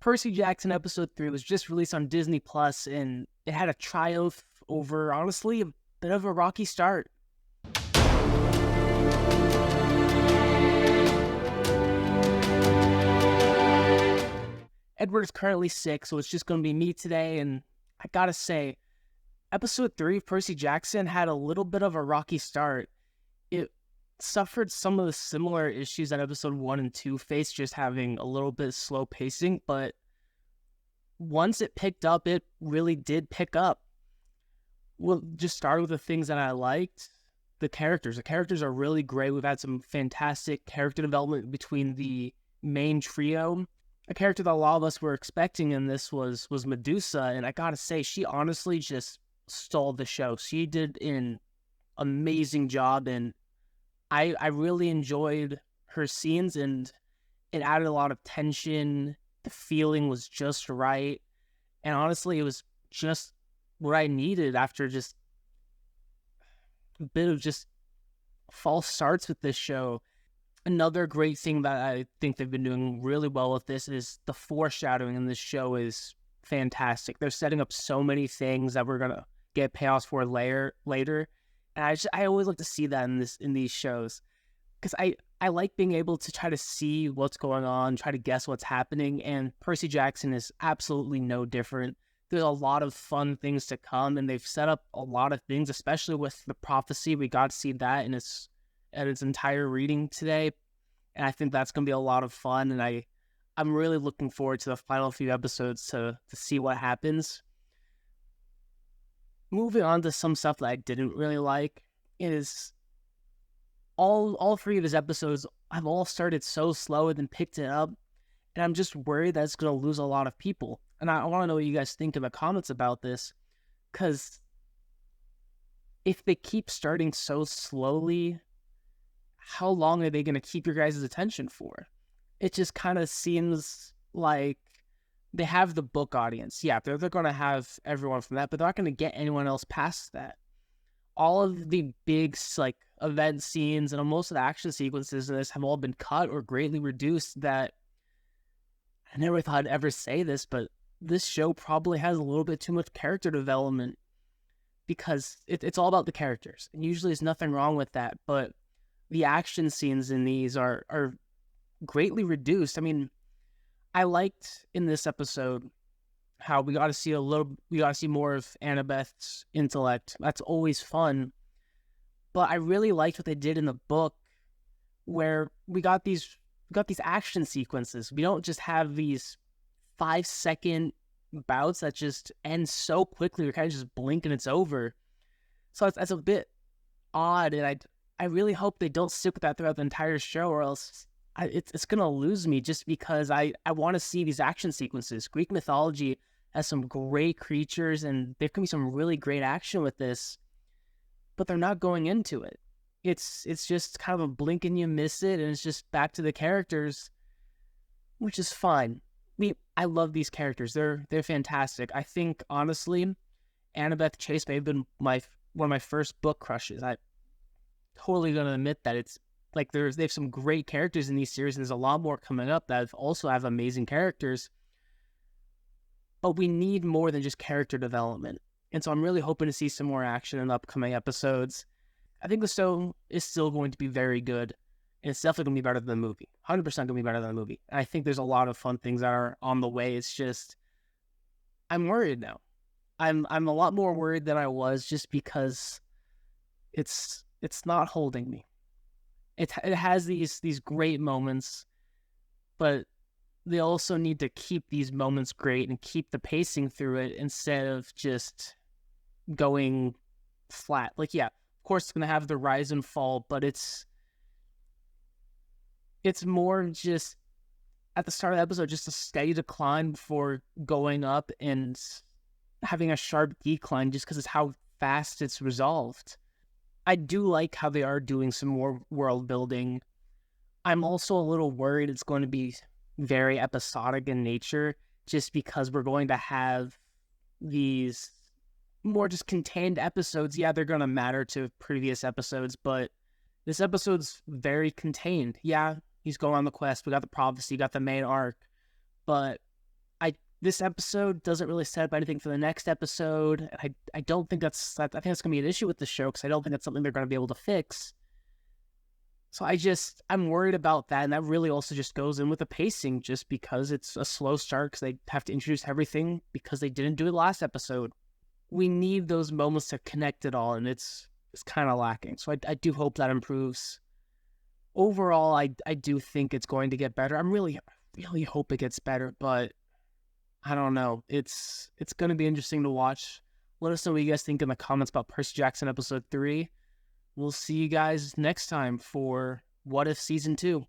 Percy Jackson episode 3 was just released on Disney Plus, and it had a triumph over, honestly, a bit of a rocky start. Edward is currently sick, so it's just going to be me today, and I gotta say, episode 3 of Percy Jackson had a little bit of a rocky start. It suffered some of the similar issues that episode 1 and 2 faced, just having a little bit slow pacing, but once it picked up, it really did pick up. We'll just start with the things that I liked. The characters. The characters are really great. We've had some fantastic character development between the main trio. A character that a lot of us were expecting in this was Medusa, and I gotta say, she honestly just stole the show. She did an amazing job, and I really enjoyed her scenes, and it added a lot of tension. The feeling was just right, and honestly, it was just what I needed after just a bit of just false starts with this show. Another great thing that I think they've been doing really well with this is the foreshadowing in this show is fantastic. They're setting up so many things that we're gonna get payoffs for later, and I always like to see that in these shows, because I like being able to try to see what's going on, try to guess what's happening, and Percy Jackson is absolutely no different. There's a lot of fun things to come, and they've set up a lot of things, especially with the prophecy. We got to see that in its entire reading today, and I think that's going to be a lot of fun, and I'm really looking forward to the final few episodes to see what happens. Moving on to some stuff that I didn't really like is all three of his episodes have all started so slow and then picked it up, and I'm just worried that it's going to lose a lot of people. And I want to know what you guys think in the comments about this, because if they keep starting so slowly, how long are they going to keep your guys' attention for? It just kind of seems like they have the book audience. Yeah, they're going to have everyone from that, but they're not going to get anyone else past that. All of the big like event scenes and most of the action sequences in this have all been cut or greatly reduced. That I never thought I'd ever say this, but this show probably has a little bit too much character development, because it's all about the characters. And usually there's nothing wrong with that, but the action scenes in these are greatly reduced. I mean, I liked in this episode how we got to see more of Annabeth's intellect. That's always fun. But I really liked what they did in the book, where we got these action sequences. We don't just have these 5-second bouts that just end so quickly. We kind of just blink and it's over. So that's a bit odd, and I really hope they don't stick with that throughout the entire show, or else it's going to lose me, just because I want to see these action sequences. Greek mythology has some great creatures, and there can be some really great action with this, but they're not going into it. It's just kind of a blink and you miss it, and it's just back to the characters, which is fine. I love these characters. They're fantastic. I think, honestly, Annabeth Chase may have been one of my first book crushes. I totally gonna admit that. It's like they have some great characters in these series, and there's a lot more coming up that also have amazing characters. But we need more than just character development. And so I'm really hoping to see some more action in the upcoming episodes. I think the show is still going to be very good, and it's definitely going to be better than the movie. 100% going to be better than the movie. And I think there's a lot of fun things that are on the way. It's just, I'm worried now. I'm a lot more worried than I was, just because it's not holding me. It has these great moments, but they also need to keep these moments great and keep the pacing through it, instead of just going flat. Like, yeah, of course it's going to have the rise and fall, but it's more just at the start of the episode, just a steady decline before going up and having a sharp decline, just because it's how fast it's resolved. I do like how they are doing some more world building. I'm also a little worried it's going to be very episodic in nature, just because we're going to have these more just contained episodes. Yeah, they're going to matter to previous episodes, but this episode's very contained. Yeah, he's going on the quest. We got the prophecy, got the main arc, but this episode doesn't really set up anything for the next episode. I don't think I think that's going to be an issue with the show because I don't think that's something they're going to be able to fix. So I'm worried about that. And that really also just goes in with the pacing just because it's a slow start because they have to introduce everything because they didn't do it last episode. We need those moments to connect it all, and it's kind of lacking. So I do hope that improves. Overall, I do think it's going to get better. I'm really hope it gets better, but I don't know. It's going to be interesting to watch. Let us know what you guys think in the comments about Percy Jackson episode 3. We'll see you guys next time for What If Season 2.